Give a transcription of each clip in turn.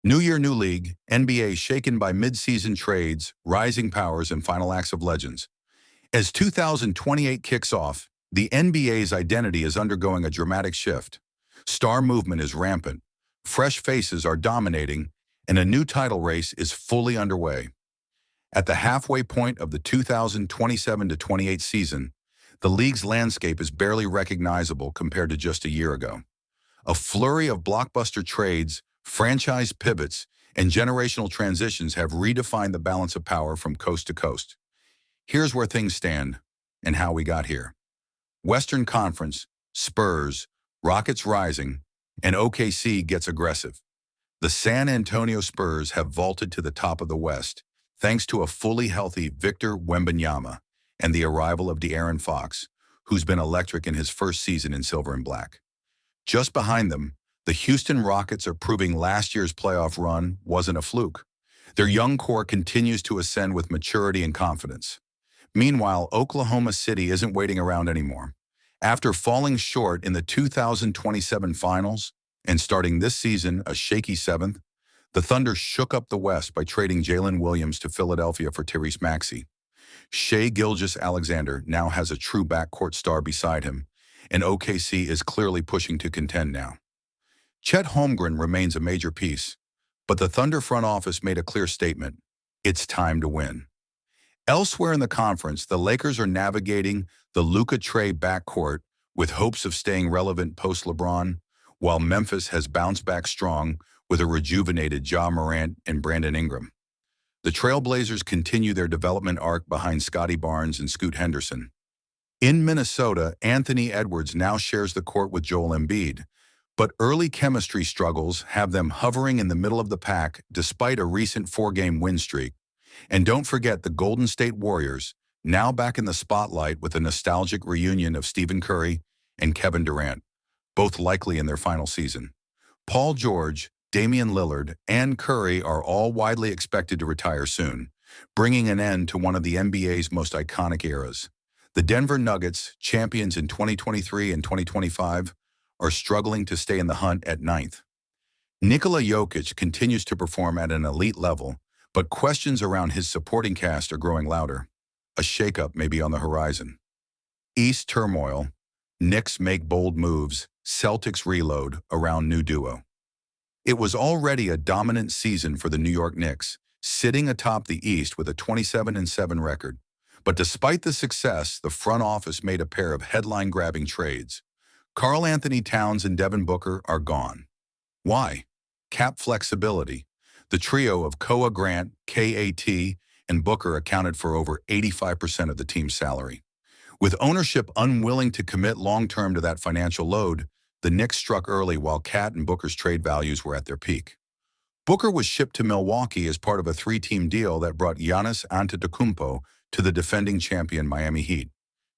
New year, new league, NBA shaken by mid-season trades, rising powers, and final acts of legends. As 2028 kicks off, the NBA's identity is undergoing a dramatic shift. Star movement is rampant, fresh faces are dominating, and a new title race is fully underway. At the halfway point of the 2027-28 season, the league's landscape is barely recognizable compared to just a year ago. A flurry of blockbuster trades, franchise pivots, and generational transitions have redefined the balance of power from coast to coast. Here's where things stand and how we got here. Western Conference, Spurs, Rockets rising, and OKC gets aggressive. The San Antonio Spurs have vaulted to the top of the West, thanks to a fully healthy Victor Wembanyama and the arrival of De'Aaron Fox, who's been electric in his first season in silver and black. Just behind them, the Houston Rockets are proving last year's playoff run wasn't a fluke. Their young core continues to ascend with maturity and confidence. Meanwhile, Oklahoma City isn't waiting around anymore. After falling short in the 2027 finals and starting this season a shaky seventh, the Thunder shook up the West by trading Jalen Williams to Philadelphia for Tyrese Maxey. Shai Gilgeous-Alexander now has a true backcourt star beside him, and OKC is clearly pushing to contend now. Chet Holmgren remains a major piece, but the Thunder front office made a clear statement: it's time to win. Elsewhere in the conference, the Lakers are navigating the Luka-Trae backcourt with hopes of staying relevant post-LeBron, while Memphis has bounced back strong with a rejuvenated Ja Morant and Brandon Ingram. The Trailblazers continue their development arc behind Scotty Barnes and Scoot Henderson. In Minnesota, Anthony Edwards now shares the court with Joel Embiid, but early chemistry struggles have them hovering in the middle of the pack despite a recent 4-game win streak. And don't forget the Golden State Warriors, now back in the spotlight with a nostalgic reunion of Stephen Curry and Kevin Durant, both likely in their final season. Paul George, Damian Lillard, and Curry are all widely expected to retire soon, bringing an end to one of the NBA's most iconic eras. The Denver Nuggets, champions in 2023 and 2025, are struggling to stay in the hunt at ninth. Nikola Jokic continues to perform at an elite level, but questions around his supporting cast are growing louder. A shakeup may be on the horizon. East turmoil, Knicks make bold moves, Celtics reload around new duo. It was already a dominant season for the New York Knicks, sitting atop the East with a 27-7 record. But despite the success, the front office made a pair of headline-grabbing trades. Karl Anthony Towns and Devin Booker are gone. Why? Cap flexibility. The trio of Koa Grant, KAT, and Booker accounted for over 85% of the team's salary. With ownership unwilling to commit long-term to that financial load, the Knicks struck early while Cat and Booker's trade values were at their peak. Booker was shipped to Milwaukee as part of a 3-team deal that brought Giannis Antetokounmpo to the defending champion Miami Heat.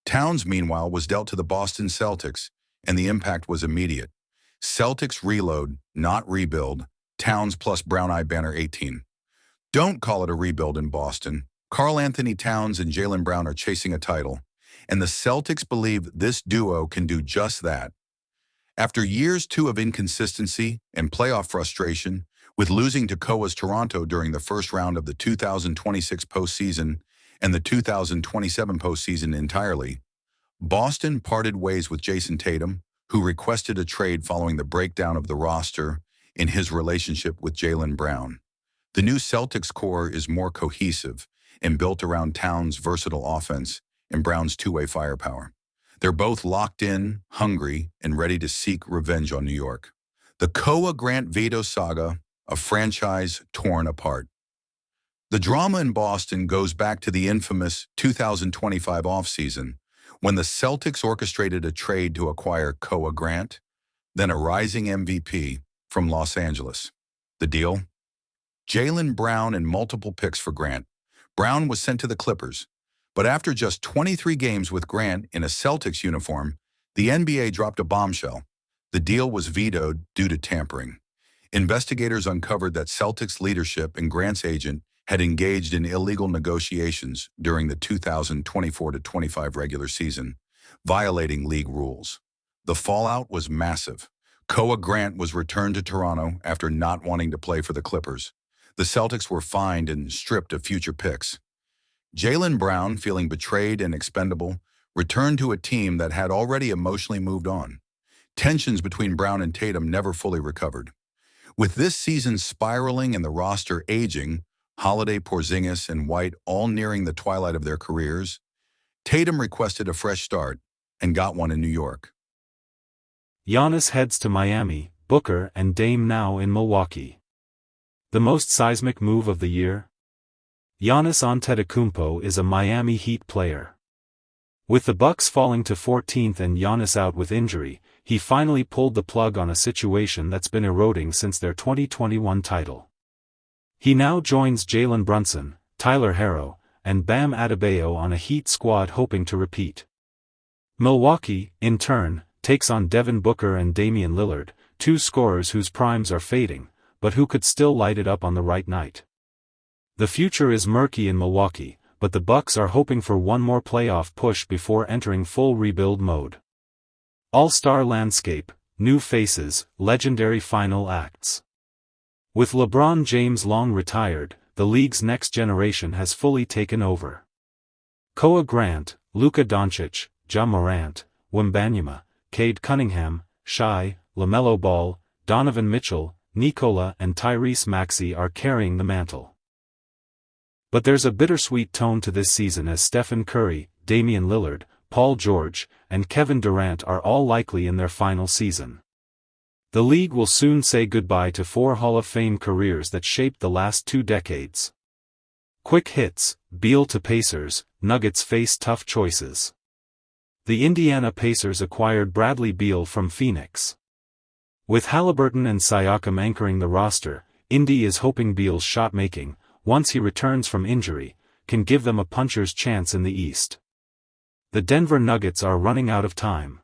Towns, meanwhile, was dealt to the Boston Celtics, and the impact was immediate. Celtics reload, not rebuild. Towns plus Brown Eye Banner 18. Don't call it a rebuild in Boston. Karl Anthony Towns and Jaylen Brown are chasing a title, and the Celtics believe this duo can do just that. After years two of inconsistency and playoff frustration, with losing to Koa's Toronto during the first round of the 2026 postseason and the 2027 postseason entirely, Boston parted ways with Jason Tatum, who requested a trade following the breakdown of the roster in his relationship with Jaylen Brown. The new Celtics core is more cohesive and built around Towns' versatile offense and Brown's two-way firepower. They're both locked in, hungry, and ready to seek revenge on New York. The Koa Grant Veto saga, a franchise torn apart. The drama in Boston goes back to the infamous 2025 offseason, when the Celtics orchestrated a trade to acquire Koa Grant, then a rising MVP from Los Angeles. The deal? Jaylen Brown and multiple picks for Grant. Brown was sent to the Clippers, but after just 23 games with Grant in a Celtics uniform, the NBA dropped a bombshell. The deal was vetoed due to tampering. Investigators uncovered that Celtics leadership and Grant's agent had engaged in illegal negotiations during the 2024-25 regular season, violating league rules. The fallout was massive. Koa Grant was returned to Toronto after not wanting to play for the Clippers. The Celtics were fined and stripped of future picks. Jaylen Brown, feeling betrayed and expendable, returned to a team that had already emotionally moved on. Tensions between Brown and Tatum never fully recovered. With this season spiraling and the roster aging, Holiday, Porzingis, and White all nearing the twilight of their careers, Tatum requested a fresh start and got one in New York. Giannis heads to Miami, Booker and Dame now in Milwaukee. The most seismic move of the year? Giannis Antetokounmpo is a Miami Heat player. With the Bucks falling to 14th and Giannis out with injury, he finally pulled the plug on a situation that's been eroding since their 2021 title. He now joins Jalen Brunson, Tyler Herro, and Bam Adebayo on a Heat squad hoping to repeat. Milwaukee, in turn, takes on Devin Booker and Damian Lillard, two scorers whose primes are fading, but who could still light it up on the right night. The future is murky in Milwaukee, but the Bucks are hoping for one more playoff push before entering full rebuild mode. All-star landscape, new faces, legendary final acts. With LeBron James long retired, the league's next generation has fully taken over. Koa Grant, Luka Doncic, Ja Morant, Wembanyama, Cade Cunningham, Shai, LaMelo Ball, Donovan Mitchell, Nikola and Tyrese Maxey are carrying the mantle. But there's a bittersweet tone to this season as Stephen Curry, Damian Lillard, Paul George, and Kevin Durant are all likely in their final season. The league will soon say goodbye to 4 Hall of Fame careers that shaped the last 2 decades. Quick hits, Beal to Pacers, Nuggets face tough choices. The Indiana Pacers acquired Bradley Beal from Phoenix. With Halliburton and Siakam anchoring the roster, Indy is hoping Beal's shot-making, once he returns from injury, can give them a puncher's chance in the East. The Denver Nuggets are running out of time.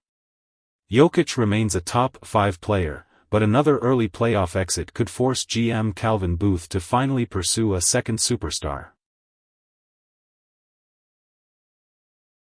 Jokic remains a top 5 player, but another early playoff exit could force GM Calvin Booth to finally pursue a second superstar.